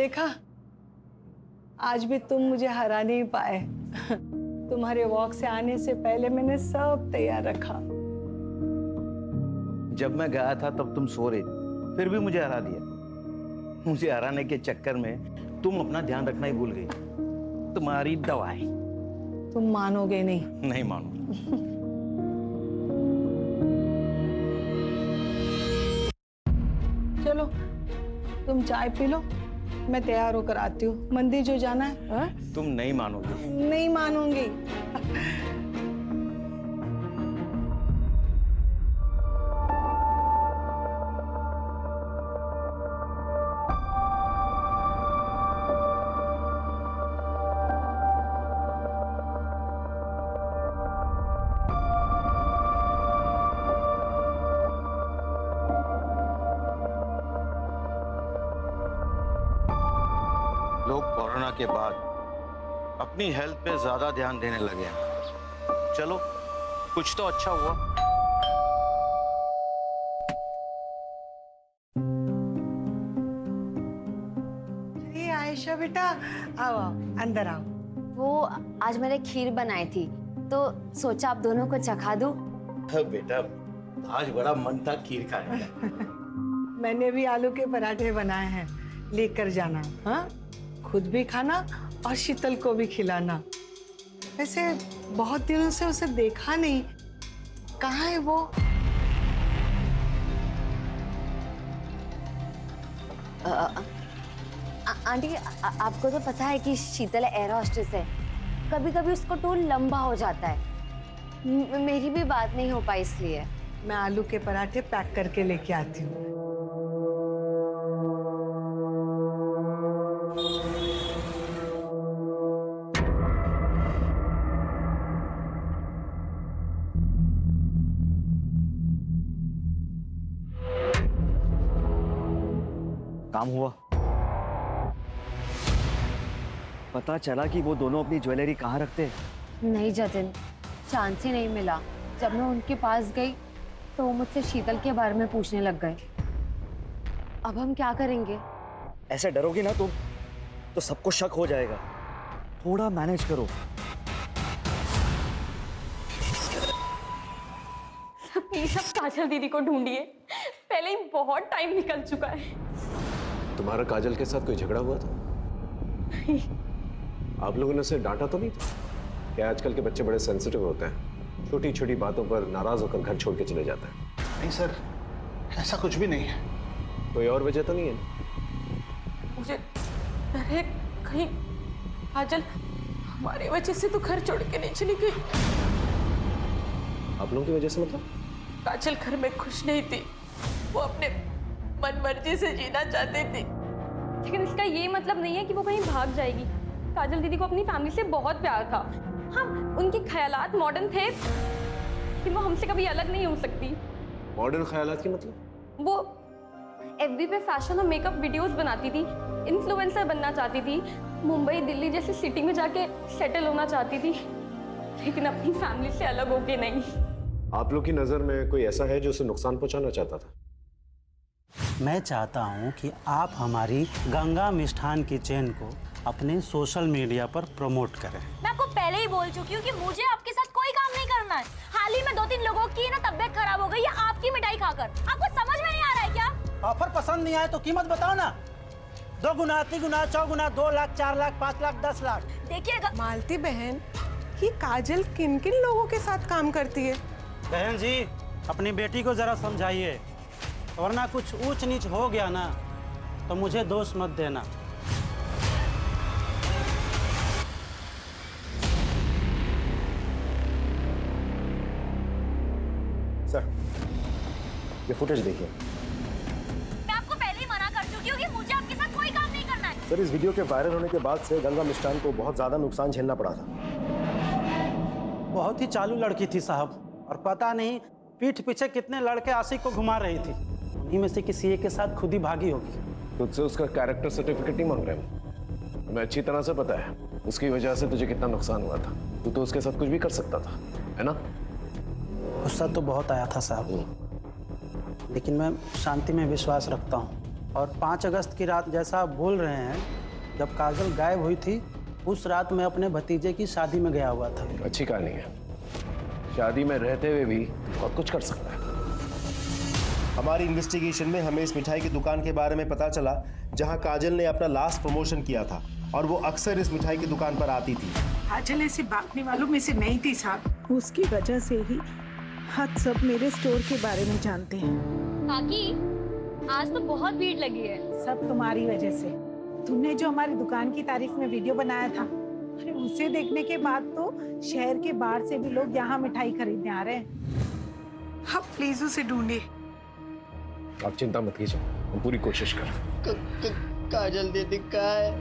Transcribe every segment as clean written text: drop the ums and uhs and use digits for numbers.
देखा, आज भी तुम मुझे हरा नहीं पाए। तुम्हारे वॉक से आने से पहले मैंने सब तैयार रखा। जब मैं गया था तब तुम सो रही, फिर भी मुझे हरा दिया। मुझे हराने के चक्कर में तुम अपना ध्यान रखना ही भूल गई। तुम्हारी दवाई। तुम मानोगे नहीं। नहीं मानूंगा। चलो तुम चाय पी लो, मैं तैयार होकर आती हूँ। मंदिर जो जाना है। हा? तुम नहीं मानोगी। नहीं मानूंगी। लोग कोरोना के बाद अपनी हेल्थ पे ज्यादा ध्यान देने लगे हैं। चलो कुछ तो अच्छा हुआ। अरे आयशा बेटा, आओ आओ, अंदर आओ। वो आज मैंने खीर बनाई थी तो सोचा आप दोनों को चखा दूं। बेटा आज बड़ा मन था खीर खाने का। मैंने भी आलू के पराठे बनाए हैं, लेकर जाना। हाँ, खुद भी खाना और शीतल को भी खिलाना। वैसे बहुत दिनों से उसे देखा नहीं, कहाँ है वो? आंटी आपको तो पता है कि शीतल एयर होस्टेस है, कभी कभी उसको टूर लंबा हो जाता है। मेरी भी बात नहीं हो पाई इसलिए। मैं आलू के पराठे पैक करके लेके आती हूँ। काम हुआ? पता चला कि वो दोनों अपनी ज्वेलरी कहाँ रखते हैं? नहीं जतिन, चांस ही नहीं मिला। जब मैं उनके पास गई तो वो मुझसे शीतल के बारे में पूछने लग गए। अब हम क्या करेंगे? ऐसे डरोगी ना तुम तो सबको शक हो जाएगा। थोड़ा मैनेज करो। प्लीज अब काजल दीदी को ढूंढिए, पहले ही बहुत टाइम निकल चुका है। तुम्हारा काजल के साथ कोई झगड़ा हुआ था? नहीं। आप लोगों ने उसे डांटा तो नहीं था? क्या आजकल के बच्चे बड़े सेंसिटिव होते हैं, छोटी छोटी बातों पर नाराज होकर घर छोड़ के चले जाते हैं। नहीं सर, ऐसा कुछ भी नहीं है। कोई और वजह तो नहीं है? मुझे डर है कहीं काजल हमारी वजह से तो घर छोड़ के नहीं चली गई। आप लोगों की वजह से मतलब? काजल घर में खुश नहीं थी, वो अपने मन मर्जी से जीना चाहती थी। लेकिन इसका ये मतलब नहीं है कि वो कहीं भाग जाएगी। काजल दीदी को अपनी फैमिली से बहुत प्यार था। हाँ, उनके ख्यालात मॉडर्न थे कि वो हमसे कभी अलग नहीं हो सकती। मॉडर्न ख्यालात की मतलब? वो एफबी पे फैशन और मेकअप वीडियोस बनाती थी, इन्फ्लुएंसर बनना चाहती थी, मुंबई दिल्ली जैसी सिटी में जाके सेटल होना चाहती थी, लेकिन अपनी फैमिली से अलग होके नहीं। आप लोग की नजर में कोई ऐसा है जो उसे नुकसान पहुंचाना चाहता था? मैं चाहता हूं कि आप हमारी गंगा मिष्ठान किचन को अपने सोशल मीडिया पर प्रमोट करें। मैं आपको पहले ही बोल चुकी हूँ कि मुझे आपके साथ कोई काम नहीं करना है। हाल ही में 2-3 लोगों की ना तबीयत खराब हो गई है आपकी मिठाई खाकर। आपको समझ में नहीं आ रहा है क्या? ऑफर पसंद नहीं आए तो कीमत बताओ ना। 2 गुना, 3 गुना, 4 गुना, 2 लाख, 4 लाख, 5 लाख, 10 लाख। देखिएगा मालती बहन, ये काजल किन किन लोगों के साथ काम करती है? बहन जी, अपनी बेटी को जरा समझाइए, वरना कुछ ऊंच नीच हो गया ना तो मुझे दोष मत देना। सर, ये फुटेज देखिए। मैं आपको पहले ही मना कर चुकी हूँ कि मुझे आपके साथ कोई काम नहीं करना है। सर, इस वीडियो के वायरल होने के बाद से गंगा मिष्ठान को बहुत ज्यादा नुकसान झेलना पड़ा था। बहुत ही चालू लड़की थी साहब, और पता नहीं पीठ पीछे कितने लड़के आशिक को घुमा रही थी। उन्हीं में से किसी एक के साथ खुद ही भागी होगी। तुझसे उसका कैरेक्टर सर्टिफिकेट नहीं मांग रहे हम। हमें अच्छी तरह से पता है उसकी वजह से तुझे कितना नुकसान हुआ था। तू तो उसके साथ कुछ भी कर सकता था, है ना? गुस्सा तो बहुत आया था साहब, लेकिन मैं शांति में विश्वास रखता हूँ। और 5 अगस्त की रात जैसा आप बोल रहे हैं, जब काजल गायब हुई थी उस रात मैं अपने भतीजे की शादी में गया हुआ था। अच्छी कहानी है। शादी में रहते हुए भी बहुत कुछ कर सकता है। हमारी इन्वेस्टिगेशन में हमें इस मिठाई की दुकान के बारे में पता चला जहां काजल ने अपना लास्ट प्रमोशन किया था और वो अक्सर इस मिठाई की दुकान पर आती थी। काजल ऐसे भागने वालों में से नहीं थी साहब। उसकी वजह से ही हम सब मेरे स्टोर के बारे में जानते हैं। काकी, आज तो बहुत भीड़ लगी है। सब तुम्हारी वजह से। तुमने जो हमारी दुकान की तारीफ में वीडियो बनाया था, अरे उसे देखने के बाद तो शहर के बाहर से भी लोग यहाँ मिठाई खरीदने आ रहे हैं। अब प्लीज उसे ढूंढिए। आप चिंता मत कीजिए, हम पूरी कोशिश कर। काजल दीदी कहाँ है?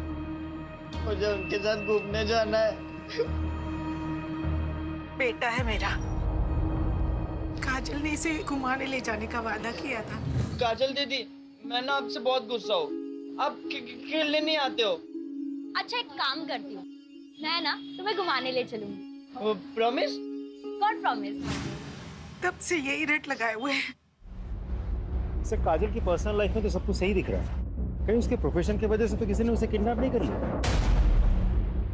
मुझे उनके साथ घूमने जाना है। बेटा है मेरा। काजल ने इसे घुमाने ले जाने का वादा किया था। काजल दीदी, मैं ना आपसे बहुत गुस्सा हूँ। आप खेलने नहीं आते हो। अच्छा, एक काम करती हूँ, मैं ना तुम्हें घुमाने ले चलूंगी। प्रॉमिस? God promise. तब से यही रेट लगाए हुए हैं। सर, काजल की पर्सनल लाइफ में तो सब कुछ सही दिख रहा है। कहीं उसके प्रोफेशन की वजह से तो किसी ने उसे किडनैप नहीं कर लिया?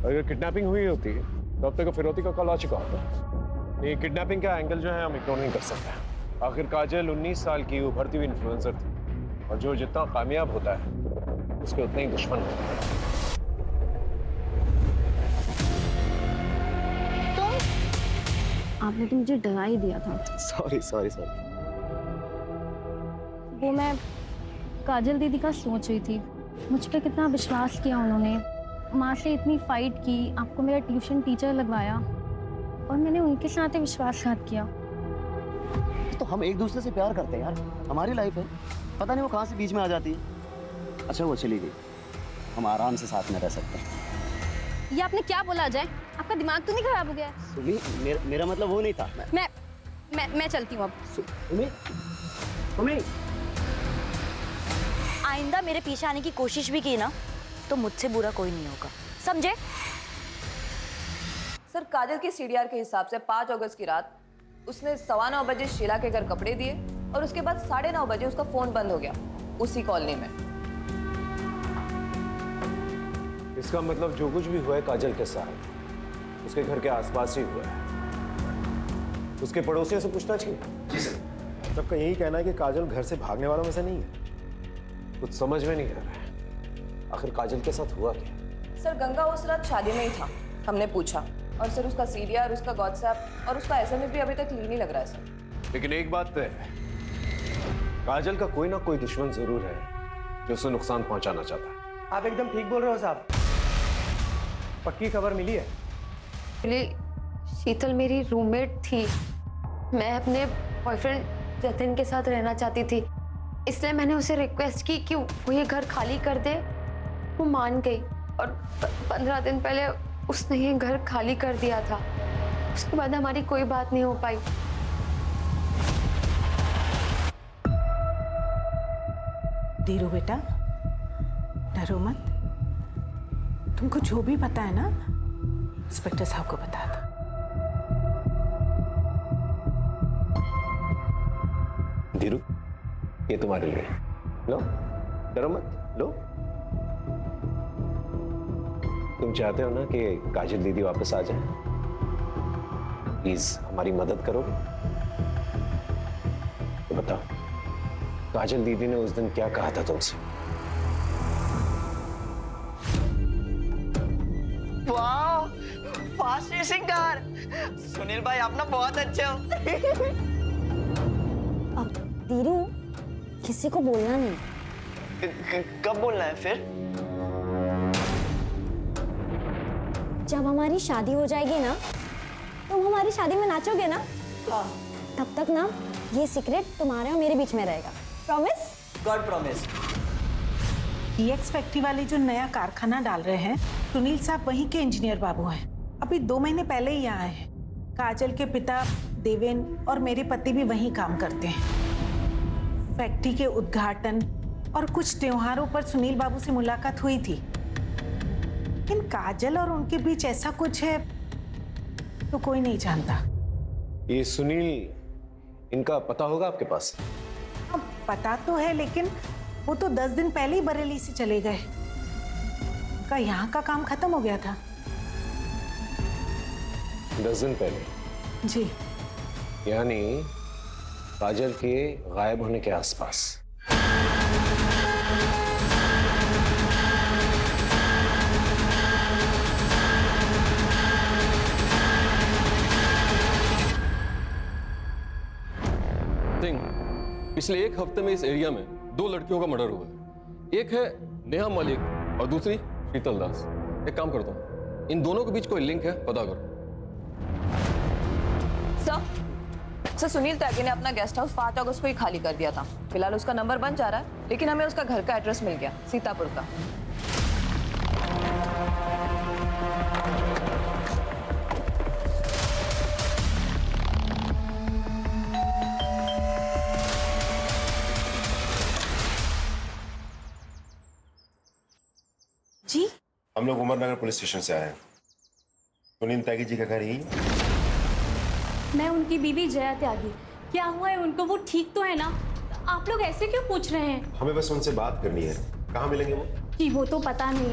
अगर किडनैपिंग हुई होती तो अब तक फिरौती का कॉल आ चुका होता। ये किडनैपिंग का एंगल जो है हम इग्नोर नहीं कर सकते। आखिर काजल 19 साल की उभरती हुई इन्फ्लुएंसर थी, और जो जितना कामयाब होता है उसके उतने ही दुश्मन होते हैं। आपने तो मुझे डरा ही दिया था। Sorry sorry sorry. वो मैं काजल दीदी का सोच रही थी। मुझ पे कितना विश्वास किया उन्होंने, माँ से इतनी फाइट की, आपको मेरा ट्यूशन टीचर लगवाया, और मैंने उनके साथ ही विश्वासघात किया। तो हम एक दूसरे से प्यार करते हैं यार, हमारी लाइफ है, पता नहीं वो कहाँ से बीच में आ जाती है। अच्छा वो चली गई, हम आराम से साथ में रह सकते हैं। ये आपने क्या बोला अजय? आपका दिमाग तो नहीं खराब हो गया? सुमी, मेरा मतलब वो नहीं था। मैं चलती हूँ अब। सुमी, आइंदा मेरे पीछे आने की कोशिश भी की ना तो मुझसे बुरा कोई नहीं होगा, समझे? सर, काजल की सीडीआर के हिसाब से 5 अगस्त की रात उसने 9:15 बजे शीला के घर कपड़े दिए और उसके बाद 9:30 बजे उसका फोन बंद हो गया उसी कॉलोनी में। इसका मतलब जो कुछ भी हुआ है काजल के साथ उसके घर के आसपास ही हुआ है। उसके पड़ोसियों से पूछताछ की? जी सर। सबका यही कहना है कि काजल घर से भागने वालों में से नहीं है। कुछ समझ में नहीं आ रहा है, आखिर काजल के साथ हुआ क्या? सर, गंगा उस रात शादी में ही था, हमने पूछा, और सर उसका सीडीआर, उसका व्हाट्सएप और उसका एसएमएस भी अभी तक क्लीन ही लग रहा है सर। लेकिन एक बात तय है, काजल का कोई ना कोई दुश्मन जरूर है जो उसे नुकसान पहुंचाना चाहता है। आप एकदम ठीक बोल रहे हो साहब। पक्की खबर मिली है? शीतल मेरी रूममेट थी। मैं अपने बॉयफ्रेंड जतिन के साथ रहना चाहती थी, इसलिए मैंने उसे रिक्वेस्ट की कि वो ये घर खाली कर दे। वो मान गई और 15 दिन पहले उसने ये घर खाली कर दिया था। उसके बाद हमारी कोई बात नहीं हो पाई। धीरू बेटा, डरो मत। तुमको जो भी पता है ना, इंस्पेक्टर साहब को बता दो। धीरू, ये तुम्हारे लिए, लो, डरो मत, लो। तुम चाहते हो ना कि काजल दीदी वापस आ जाए? प्लीज हमारी मदद करोगे? तो बताओ, काजल दीदी ने उस दिन क्या कहा था तुमसे? वाह, फास्ट रेसिंग कार। सुनील भाई, आप ना बहुत अच्छे हो। अब धीरू, किसी को बोलना नहीं। कब बोलना है फिर? जब हमारी शादी हो जाएगी ना, तुम हमारी शादी में नाचोगे ना? हाँ। तब तक ना ये सीक्रेट तुम्हारे और मेरे बीच में रहेगा। Promise? God promise. EX factory वाले जो नया कारखाना डाल रहे हैं, सुनील साहब वहीं के इंजीनियर बाबू हैं। अभी 2 महीने पहले ही यहाँ आए हैं। काजल के पिता देवेन और मेरे पति भी वहीं काम करते हैं। फैक्ट्री के उद्घाटन और कुछ त्योहारों पर सुनील बाबू से मुलाकात हुई थी, लेकिन काजल और उनके बीच ऐसा कुछ है तो कोई नहीं जानता। ये सुनील, इनका पता होगा आपके पास? अब पता तो है, लेकिन वो तो 10 दिन पहले ही बरेली से चले गए। का यहाँ का काम खत्म हो गया था। 10 दिन पहले? जी। यानी काजल के गायब होने के आसपास। पिछले 1 हफ्ते में इस एरिया में 2 लड़कियों का मर्डर हुआ है। एक है नेहा मलिक और दूसरी शीतल दास। एक काम करता हूँ, इन दोनों के बीच कोई लिंक है, पता करो। सर सुनील त्यागी ने अपना गेस्ट हाउस 5 अगस्त को ही खाली कर दिया था। फिलहाल उसका नंबर बंद जा रहा है, लेकिन हमें उसका घर का एड्रेस मिल गया, सीतापुर का। जी, हम लोग उमरनगर पुलिस स्टेशन से आए हैं। सुनील त्यागी जी का घर यही है? मैं उनकी बीवी जया त्यागी। क्या हुआ है उनको? वो ठीक तो है ना? आप लोग ऐसे क्यों पूछ रहे हैं? हमें बस उनसे बात करनी है। कहाँ मिलेंगे वो? जी वो तो पता नहीं,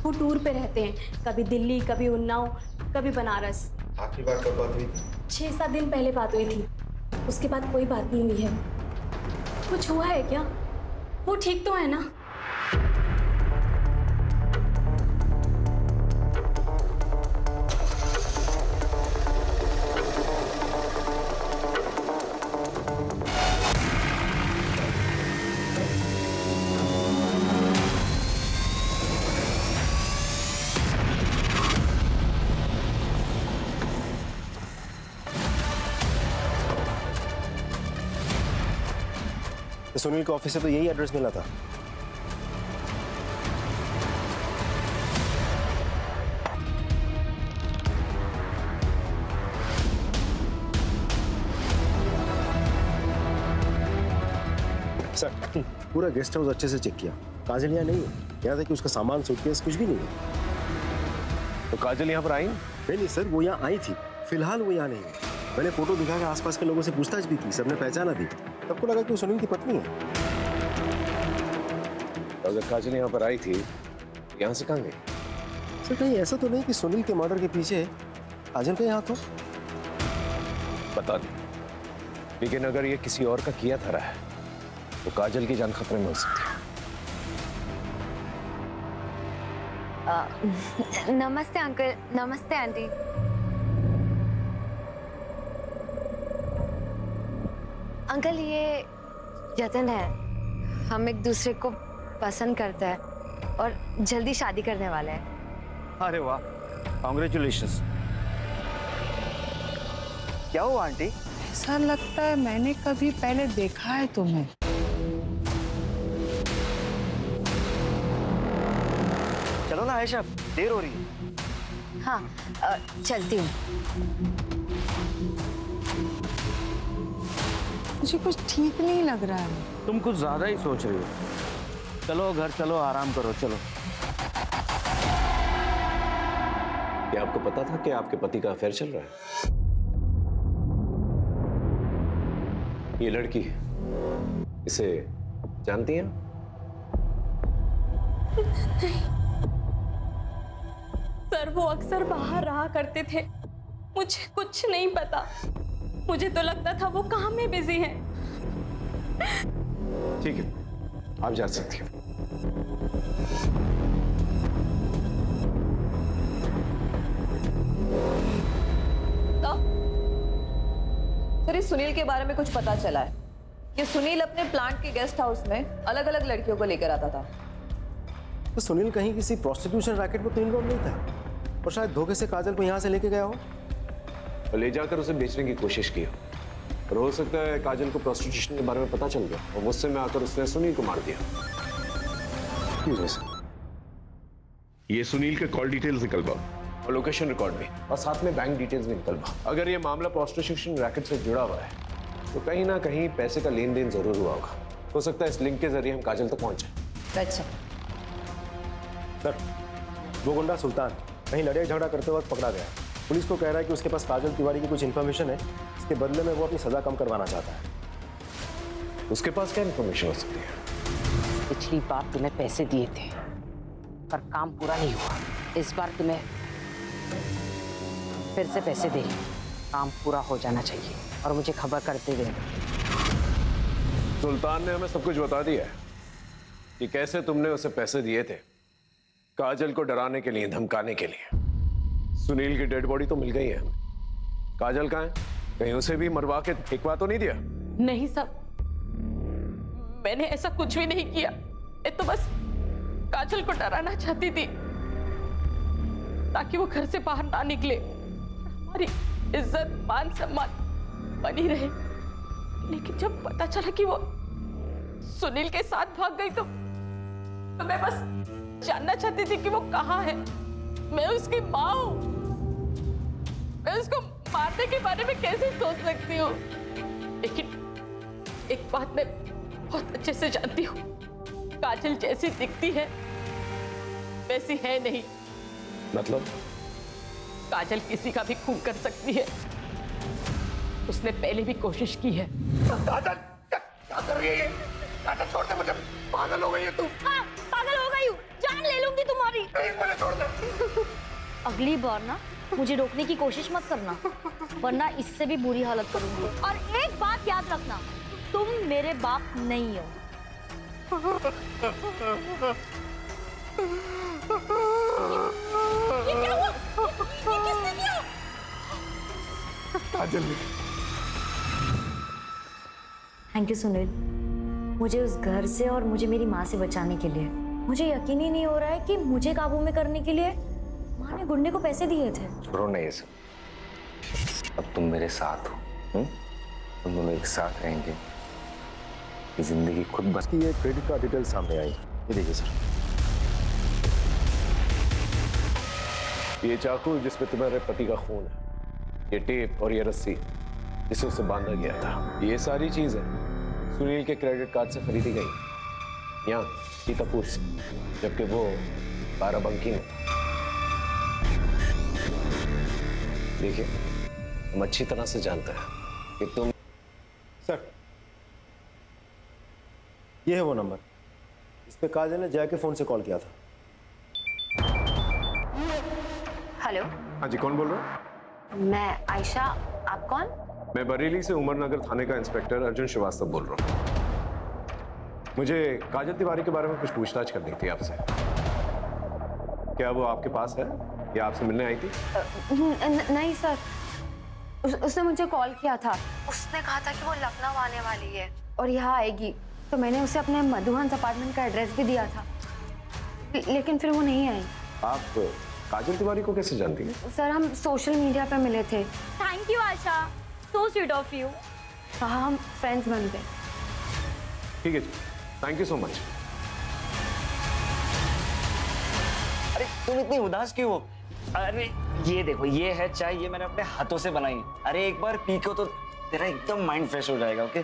वो टूर पे रहते हैं, कभी दिल्ली, कभी उन्नाव, कभी बनारस। आखिरी बार कब बात हुई? 6-7 दिन पहले बात हुई थी, उसके बाद कोई बात नहीं हुई है। कुछ हुआ है क्या? वो ठीक तो है ना? सुनील के ऑफिस से तो यही एड्रेस मिला था। सर पूरा गेस्ट हाउस अच्छे से चेक किया, काजल यहाँ नहीं है। यहाँ तक कि उसका सामान, सूटकेस कुछ भी नहीं है। तो काजल यहाँ पर आई? नहीं सर, वो यहाँ आई थी, फिलहाल वो यहाँ नहीं है। मैंने फोटो दिखा के आसपास के लोगों से पूछताछ भी की, सबने पहचाना भी। सबको लगा कि वो सुनील की पत्नी है। तो अगर काजल यहाँ पर आई थी, यहाँ से कहाँ गई? सर कहीं ऐसा तो नहीं कि सुनील के मर्डर के पीछे काजल का हाथ हो? बता दे, लेकिन अगर ये किसी और का किया था रहा है तो काजल की जान खतरे में हो सकती है। नमस्ते अंकल। नमस्ते आंटी। अंकल ये जतन है, हम एक दूसरे को पसंद करते हैं और जल्दी शादी करने वाले हैं। अरे वाह, कॉन्ग्रेचुलेशंस। क्या हुआ आंटी? ऐसा लगता है मैंने कभी पहले देखा है तुम्हें। चलो ना आयशा, देर हो रही है। हाँ चलती हूँ। मुझे कुछ ठीक नहीं लग रहा है। तुम कुछ ज्यादा ही सोच रही हो। चलो घर चलो, आराम करो, चलो। क्या आपको पता था कि आपके पति का अफेयर चल रहा है? ये लड़की इसे जानती हैं? सर वो अक्सर बाहर रहा करते थे, मुझे कुछ नहीं पता। मुझे तो लगता था वो काम में बिजी हैं। ठीक है, आप जा सकती हैं। सर इस सुनील के बारे में कुछ पता चला है। ये सुनील अपने प्लांट के गेस्ट हाउस में अलग अलग लड़कियों को लेकर आता था। तो सुनील कहीं किसी प्रोस्टिट्यूशन रैकेट में तो इन्वॉल्व नहीं था, और शायद धोखे से काजल को यहाँ से लेके गया हो और ले जाकर उसे बेचने की कोशिश की। और हो सकता है काजल को प्रोस्टिट्यूशन के बारे में पता चल गया और गुस्से में आकर उसने सुनील को मार दिया। ये सुनील के कॉल डिटेल्स निकल पाओ और लोकेशन रिकॉर्ड भी, और साथ में बैंक डिटेल्स भी निकल पाओ। अगर ये मामला प्रोस्टिट्यूशन रैकेट से जुड़ा हुआ है तो कहीं ना कहीं पैसे का लेन देन जरूर हुआ होगा। हो सकता है इस लिंक के जरिए हम काजल तक पहुंचे। अच्छा सर, वो गुंडा सुल्तान कहीं लड़ाई झगड़ा करते वक्त पकड़ा गया। पुलिस को कह रहा है कि उसके पास काजल तिवारी की कुछ इन्फॉर्मेशन है, इसके बदले में वो अपनी सजा कम करवाना चाहता है। उसके पास क्या इन्फॉर्मेशन हो सकती है? पिछली बार तुम्हें पैसे दिए थे पर काम पूरा नहीं हुआ। इस बार तुम्हें फिर से पैसे दे रही हूं। काम पूरा हो जाना चाहिए और मुझे खबर करते देना। सुल्तान ने हमें सब कुछ बता दिया है कि कैसे तुमने उसे पैसे दिए थे काजल को डराने के लिए, धमकाने के लिए। सुनील की डेड बॉडी तो मिल गई है, काजल कहाँ है? कहीं उसे भी मरवा के फेंकवा तो नहीं दिया? नहीं साहब, मैंने ऐसा कुछ भी नहीं किया। मैं तो बस काजल को डराना चाहती थी ताकि वो घर से बाहर ना निकले, हमारी इज्जत मान सम्मान बनी रहे। लेकिन जब पता चला कि वो सुनील के साथ भाग गई तो मैं बस जानना चाहती थी कि वो कहाँ है। मैं उसकी माँ हूँ, मैं उसको मारने के बारे में कैसे सोच सकती हूँ? लेकिन एक बात मैं बहुत अच्छे से जानती हूँ, काजल जैसी दिखती है वैसी है नहीं। मतलब? काजल किसी का भी खून कर सकती है, उसने पहले भी कोशिश की है। काजल क्या कर रही है ये? काजल छोड़ दे मुझे, पागल हो गई है तू। हाँ, पागल हो गई हूँ, जान ले लूंगी तुम्हारी। मुझे छोड़ दे। अगली बार ना मुझे रोकने की कोशिश मत करना, वरना इससे भी बुरी हालत करूंगी। और एक बात याद रखना, तुम मेरे बाप नहीं हो। ये क्या हुआ? ये किसने किया? काजल। थैंक यू सुनील, मुझे उस घर से और मुझे मेरी माँ से बचाने के लिए। मुझे यकीन ही नहीं हो रहा है कि मुझे काबू में करने के लिए माँ ने गुंडे को पैसे दिए थे। छोड़ो ना ये सब, अब तुम मेरे साथ हो, तुम दोनों एक साथ रहेंगे, ये जिंदगी खुद बस। की ये क्रेडिट कार्ड डिटेल सामने आई, ये देखिए सर। ये चाकू जिसमें तुम्हारे पति का खून है, ये टेप और ये रस्सी जिसे उसे बांधा गया था, ये सारी चीजें सुनील के क्रेडिट कार्ड से खरीदी गई यहाँ सीतापुर से, जबकि वो बाराबंकी में। देखिए, हम अच्छी तरह से जानते हैं कि तुम। सर, ये है वो नंबर, इस पे काजल ने जय के फोन से कॉल किया था। हेलो। हाँ जी, कौन बोल रहा है? मैं आयशा, आप कौन? मैं बरेली से उमरनगर थाने का इंस्पेक्टर अर्जुन श्रीवास्तव बोल रहा हूँ। मुझे काजल तिवारी के बारे में कुछ पूछताछ करनी थी आपसे। क्या वो आपके पास है या आपसे मिलने आई थी? नहीं सर, उसने मुझे कॉल किया था। उसने कहा था कि वो लखनऊ आने वाली है और यहाँ आएगी, तो मैंने उसे अपने मधुहंस अपार्टमेंट का एड्रेस भी दिया था, लेकिन फिर वो नहीं आई। आप काजल तिवारी को कैसे जानती हैं? सर, हम सोशल मीडिया पे मिले थे। Thank you Asha, so sweet of you. हाँ, हम फ्रेंड्स बन गए। ठीक है जी, थैंक यू सो मच। अरे तुम इतनी उदास क्यों हो? अरे ये देखो, ये है चाय, ये मैंने अपने हाथों से बनाई है। अरे एक बार पी को तो तेरा एकदम माइंड फ्रेश हो जाएगा। ओके?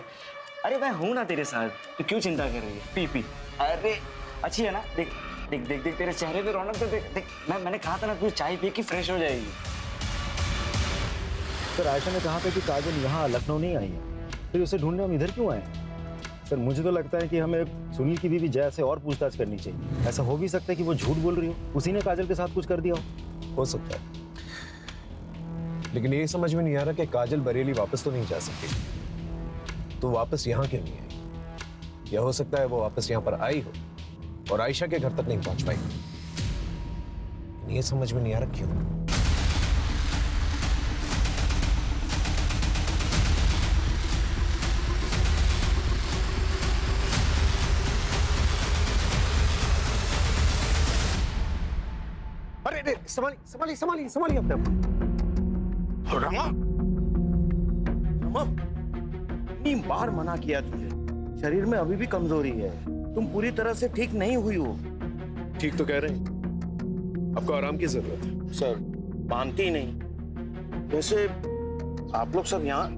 अरे मैं हूं ना तेरे साथ, तो क्यों चिंता कर रही है? P P. अरे अच्छी है ना? देख देख देख देख, तेरे चेहरे पे रौनक तो देख देख। मैंने कहा था ना, तू चाय पी के फ्रेश हो जाएगी। सर, आयशा ने कहा था कि काजल यहाँ लखनऊ नहीं आई है, फिर उसे ढूंढने हम इधर क्यों आए? सर, मुझे तो लगता है कि हमें सुनील की बीवी जया से और पूछताछ करनी चाहिए। ऐसा हो भी सकता है कि वो झूठ बोल रही हो, उसी ने काजल के साथ कुछ कर दिया हो सकता है। लेकिन ये समझ में नहीं आ रहा कि काजल बरेली वापस तो नहीं जा सकती, तो वापस यहाँ क्यों नहीं आई? या हो सकता है वो वापस यहाँ पर आई हो और आयशा के घर तक नहीं पहुंच पाई। ये समझ में नहीं आ रहा क्यों। अरे संभालिए संभालिए संभालिए संभालिए अपने आप। रमा, रमा, इतनी बार मना किया तुझे, शरीर में अभी भी कमजोरी है, तुम पूरी तरह से ठीक नहीं हुई हो। ठीक तो कह रहे हैं, आपको आराम की जरूरत है। सर, मानती ही नहीं। वैसे आप लोग सब यहाँ?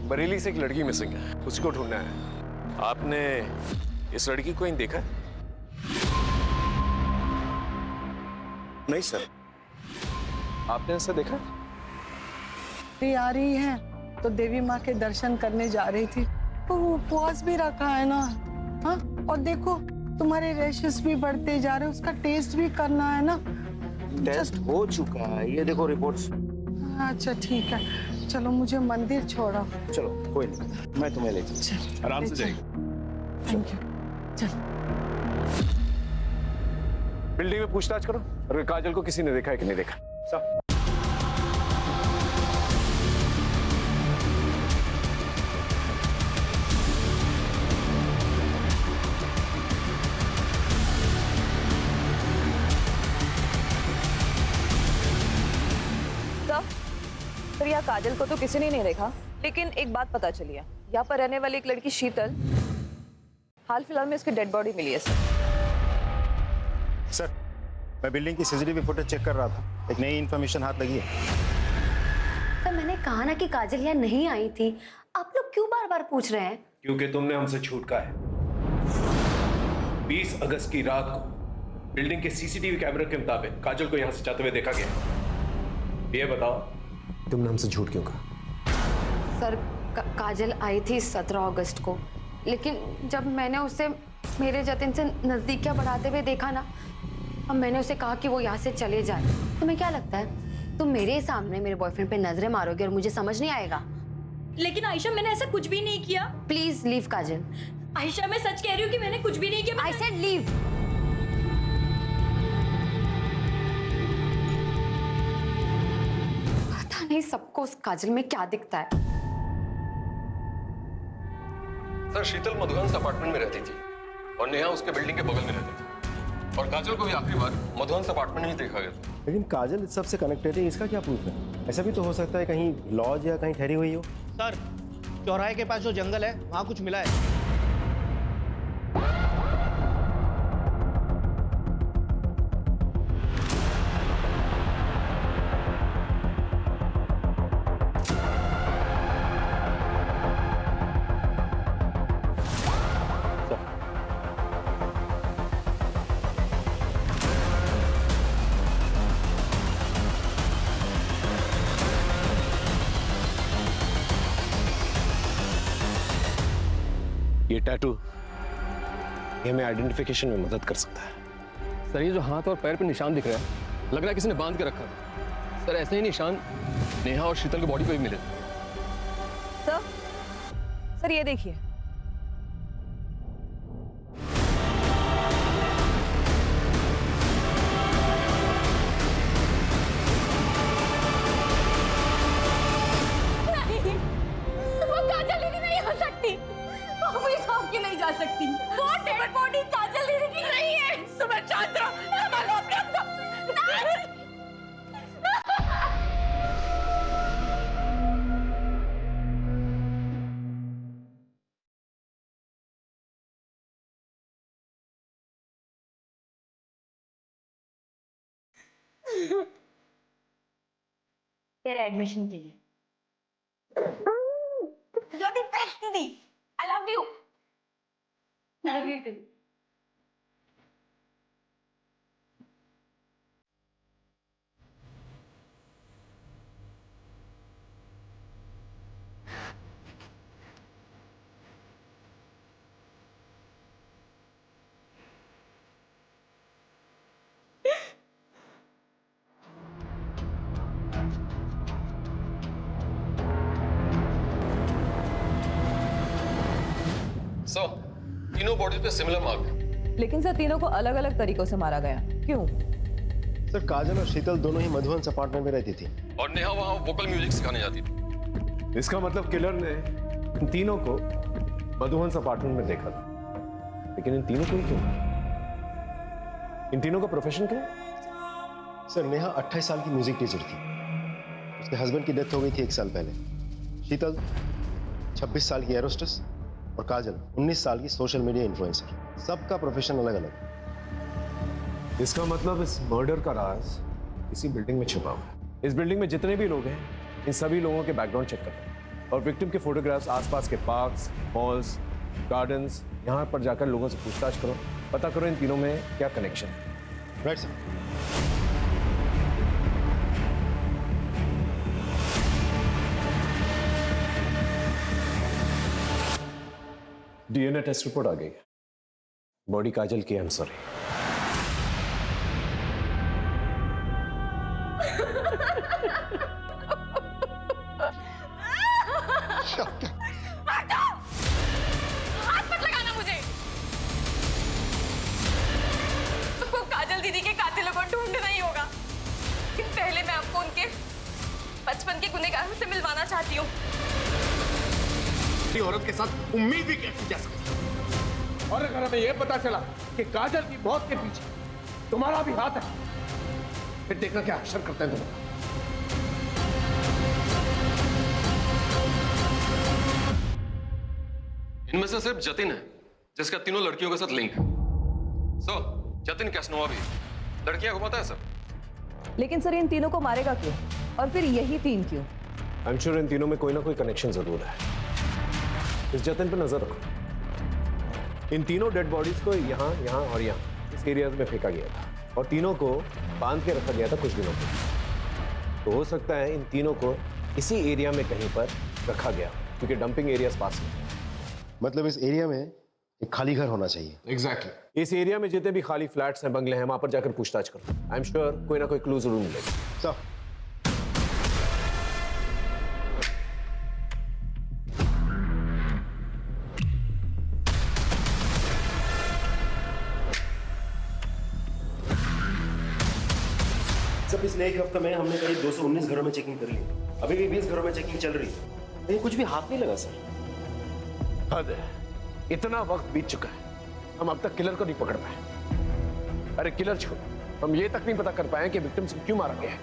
बरेली से एक लड़की मिसिंग है, उसी को ढूंढना है। आपने इस लड़की को इन देखा है? नहीं सर। आपने ऐसा देखा? ये आ रही है तो देवी माँ के दर्शन करने जा रही थी, तो वो उपवास भी रखा है ना। हाँ, और देखो तुम्हारे रैशेस भी बढ़ते जा रहे, उसका टेस्ट भी करना है ना। टेस्ट हो चुका है, ये देखो रिपोर्ट्स। अच्छा ठीक है, चलो मुझे मंदिर छोड़ो। चलो कोई नहीं, मैं तुम्हें ले चलूं। आराम से जाइए। Thank you. चल। बिल्डिंग में पूछताछ करो, अगर काजल को किसी ने देखा है कि नहीं देखा। सब सर, यहाँ काजल को तो किसी ने नहीं देखा, लेकिन एक बात पता चली है, यहाँ पर रहने वाली एक लड़की शीतल, हाल फिलहाल में उसकी डेड बॉडी मिली है सर। सर, मैं बिल्डिंग की सीसीटीवी फुटेज चेक कर रहा था, एक नई इन्फॉर्मेशन हाथ लगी है। सर मैंने कहा ना कि काजल यहाँ नहीं आई थी, आप लोग क्यों बार बार पूछ रहे हैं? क्योंकि तुमने हमसे झूठ कहा है। 20 अगस्त की रात को बिल्डिंग के सीसीटीवी कैमरे के मुताबिक काजल को यहाँ से जाते हुए देखा गया। ये बताओ तुमने हमसे झूठ क्यों कहा? सर काजल आई थी 17 अगस्त को, लेकिन जब मैंने उसे मेरे जतिन से नजदीकियां बढ़ाते हुए देखा ना, अब मैंने उसे कहा कि वो यहाँ से चले जाए। तुम्हें क्या लगता है तुम मेरे सामने मेरे बॉयफ्रेंड पे नजरें मारोगे और मुझे समझ नहीं आएगा? लेकिन आयशा मैंने ऐसा कुछ भी नहीं किया। प्लीज लीव काजल। आयशा मैं सच कह रही हूँ कि मैंने कुछ भी नहीं किया। I said leave. पता नहीं सबको उस काजल में क्या दिखता है। सर शीतल मधुहंस अपार्टमेंट में रहती थी और नेहा उसके बिल्डिंग के बगल में रहती थी, और काजल को भी आखिरी बार मधुहंस अपार्टमेंट में ही देखा गया था। लेकिन काजल इस सब से कनेक्टेड है, इसका क्या प्रूफ है? ऐसा भी तो हो सकता है कहीं लॉज या कहीं ठहरी हुई हो। सर, चौराहे के पास जो जंगल है वहाँ कुछ मिला है। ये टैटू ये हमें आइडेंटिफिकेशन में मदद कर सकता है। सर ये जो हाथ और पैर पे निशान दिख रहा है, लग रहा है किसी ने बांध के रखा था। सर ऐसे ही निशान नेहा और शीतल की बॉडी पे भी मिले। सर ये देखिए, नहीं जा सकती। वो डेड बॉडी काजल दीदी की नहीं है। सुबह शांत रहो, संभालो अपने आप को। तेरा एडमिशन के लिए। ज्योति बेस्ट दीदी, I love you. Love you too. सो तीनों बॉडी पे सिमिलर मार्क है, लेकिन सर तीनों को अलग अलग तरीकों से मारा गया। क्यों? सर काजल और शीतल दोनों ही मधुहंस अपार्टमेंट में रहती थी और नेहा वहां वोकल म्यूजिक सिखाने जाती थी। इसका मतलब किलर ने इन तीनों को मधुहंस अपार्टमेंट में देखा था, लेकिन इन तीनों को ही क्यों? इन तीनों का प्रोफेशन क्या है? सर नेहा 28 साल की म्यूजिक टीचर थी, उसके हस्बैंड की डेथ हो गई थी 1 साल पहले। शीतल 26 साल की एरोस्टेस और काजल 19 साल की सोशल मीडिया इन्फ्लुएंसर। सबका प्रोफेशन अलग अलग। इसका मतलब इस मर्डर का राज इसी बिल्डिंग में छुपा हुआ है। इस बिल्डिंग में जितने भी लोग हैं, इन सभी लोगों के बैकग्राउंड चेक करें और विक्टिम के फोटोग्राफ्स आसपास के पार्क्स, मॉल्स, गार्डन्स, यहाँ पर जाकर लोगों से पूछताछ करो, पता करो इन तीनों में क्या कनेक्शन है। Right sir. DNA test report आ गई है। बॉडी काजल की, आई एम सॉरी। हाथ मत लगाना मुझे। तुमको काजल दीदी के कातिलों को ढूंढना ही होगा, लेकिन पहले मैं आपको उनके बचपन के गुनहगारों से मिलवाना चाहती हूँ। औरत के साथ उम्मीद भी कैसी जा सकती, और अगर हमें यह पता चला कि काजल की मौत के पीछे तुम्हारा भी हाथ है, फिर देखना क्या अक्षर करते हैं तुम। इनमें से सिर्फ जतिन है जिसका तीनों लड़कियों के साथ लिंक है। सो जतिन कैसनोवा भी लड़कियां घुमाता है सर। लेकिन सर इन तीनों को मारेगा क्यों, और फिर यही तीन क्यों? आई एम श्योर इन तीनों में कोई ना कोई कनेक्शन जरूर है। इस जतिन पे नजर रखो। इन तीनों डेड बॉडीज को यहाँ यहाँ और यहाँ इस एरियाज में फेंका गया था, और तीनों को बांध के रखा गया था कुछ दिनों तक। तो हो सकता है इन तीनों को इसी एरिया में कहीं पर रखा गया, क्योंकि डंपिंग एरियाज पास में। मतलब इस एरिया में एक खाली घर होना चाहिए। एग्जैक्टली। इस एरिया में जितने भी खाली फ्लैट्स हैं, बंगले हैं, वहां पर जाकर पूछताछ करो। आई एम श्योर कोई ना कोई क्लू जरूर मिलेगा। सर पिछले एक हफ्ते में हमने करीब 219 घरों में चेकिंग कर ली। अभी भी 20 घरों में चेकिंग चल रही है, लेकिन कुछ भी हाथ नहीं लगा सर। हद है, इतना वक्त बीत चुका है, हम अब तक किलर को नहीं पकड़ पाए। अरे किलर छोड़, हम ये तक नहीं पता कर पाए कि विक्टिम्स को क्यों मारा गया है।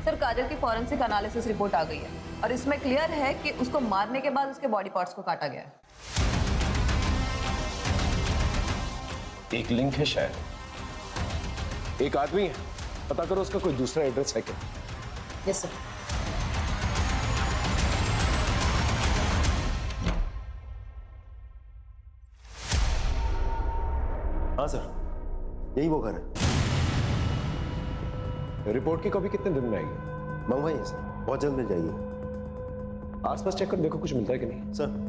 सर काजल की फॉरेंसिक एनालिसिस रिपोर्ट आ गई है, और इसमें क्लियर है कि उसको मारने के बाद उसके बॉडी पार्ट्स को काटा गया है। एक लिंक है शायद, एक आदमी है, पता करो उसका कोई दूसरा एड्रेस है क्या। Yes sir. हाँ सर, यही वो घर है। रिपोर्ट की कॉपी कितने दिन में आएगी? मंगवाइए सर, बहुत जल्द मिल जाएगी। आसपास चेक कर देखो कुछ मिलता है कि नहीं। Sir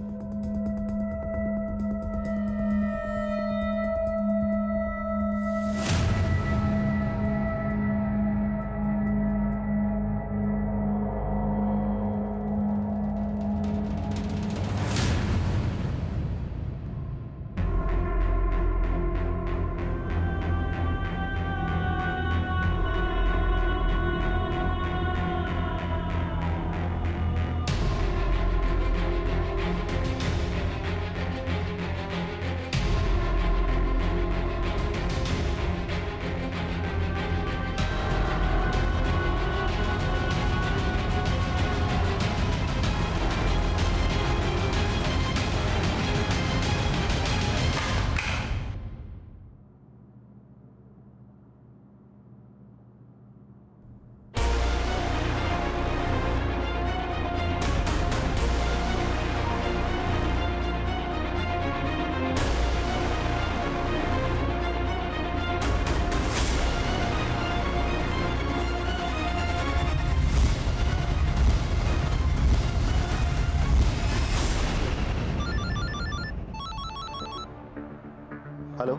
hello,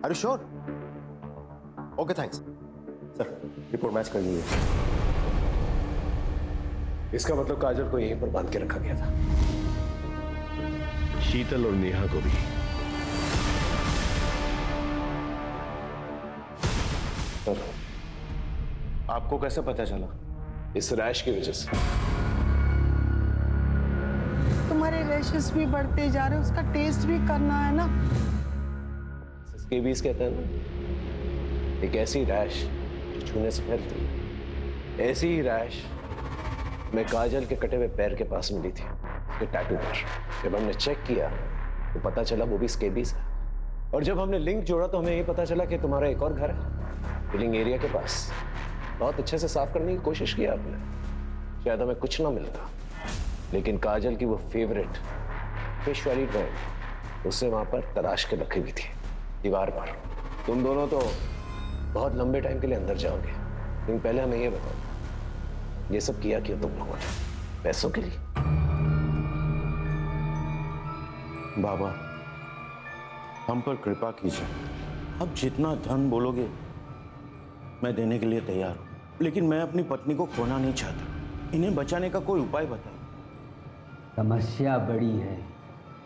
are you sure? Okay thanks sir, report match कर लीजिए। इसका मतलब काजल को यहीं पर बांध के रखा गया था। शीतल और नेहा को भी। सर आपको कैसे पता चला? इस रैश की वजह से। तुम्हारे रैशेस भी बढ़ते जा रहे, उसका टेस्ट भी करना है ना। स्केबीज कहते हैं ना, एक ऐसी रैश जो छूने से फैलती है। ऐसी ही रैश मैं काजल के कटे हुए पैर के पास मिली थी, उसके टैटू पर। जब हमने चेक किया तो पता चला वो भी स्केबीज है। और जब हमने लिंक जोड़ा तो हमें ये पता चला कि तुम्हारा एक और घर है फिलिंग एरिया के पास। बहुत अच्छे से साफ करने की कोशिश की आपने, शायद हमें कुछ ना मिलता, लेकिन काजल की वो फेवरेट फिश वाली ड्राइंग उससे वहां पर तराश के रखी हुई थी दीवार पर। तुम दोनों तो बहुत लंबे टाइम के लिए अंदर जाओगे, लेकिन पहले हमें ये बताओ, ये सब किया क्यों तुम लोगों ने? पैसों के लिए? बाबा, हम पर कृपा कीजिए। अब जितना धन बोलोगे मैं देने के लिए तैयार हूँ, लेकिन मैं अपनी पत्नी को खोना नहीं चाहता। इन्हें बचाने का कोई उपाय बताइए। समस्या बड़ी है,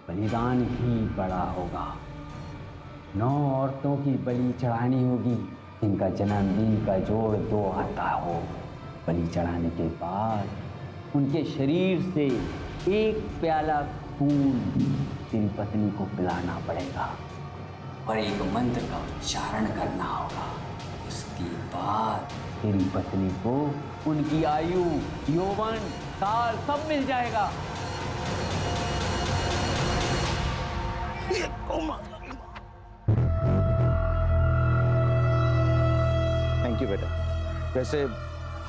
बलिदान ही बड़ा होगा। 9 औरतों की बलि चढ़ानी होगी जिनका जन्मदिन का जोड़ 2 आता हो। बलि चढ़ाने के बाद उनके शरीर से 1 प्याला खून तेरी पत्नी को पिलाना पड़ेगा और एक मंत्र का उच्चारण करना होगा। उसके बाद तेरी पत्नी को उनकी आयु, यौवन, काल सब मिल जाएगा। थैंक यू बेटा। वैसे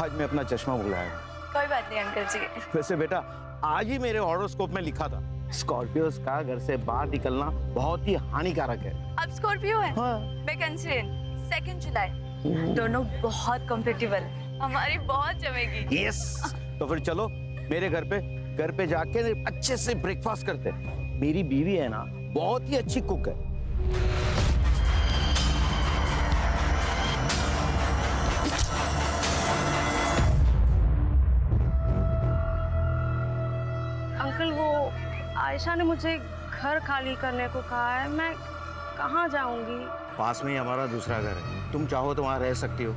आज मैं अपना चश्मा भुलाया। कोई बात नहीं अंकल जी। वैसे बेटा आज ही मेरे हॉरोस्कोप में लिखा था स्कॉर्पियोस का घर से बाहर निकलना बहुत ही हानिकारक है। अब स्कॉर्पियो है। हाँ। मैं कैंसर, 2 जुलाई। दोनों बहुत कंफर्टेबल, हमारी बहुत जमेगी। यस। तो फिर चलो मेरे घर पे जाके अच्छे से ब्रेकफास्ट करते हैं। मेरी बीवी है ना बहुत ही अच्छी कुक है। अंकल वो आयशा ने मुझे घर खाली करने को कहा है, मैं कहाँ जाऊंगी? पास में ही हमारा दूसरा घर है, तुम चाहो तो वहां रह सकती हो।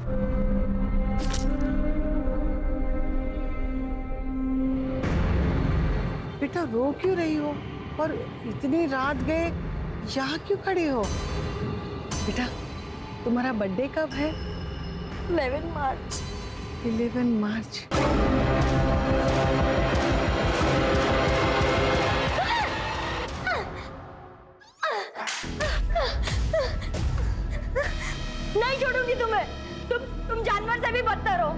बेटा रो क्यों रही हो? और इतनी रात गए यहाँ क्यों खड़ी हो? बेटा तुम्हारा बर्थडे कब है? 11 मार्च। 11 मार्च। नहीं छोड़ूंगी तुम्हें। तुम जानवर से भी बदतर हो।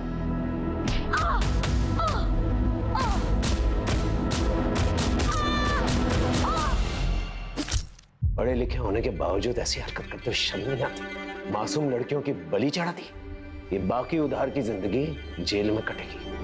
पढ़े लिखे होने के बावजूद ऐसी हरकत करते हुए शर्म नहीं आती? मासूम लड़कियों की बलि चढ़ा दी। ये बाकी उधार की जिंदगी जेल में कटेगी।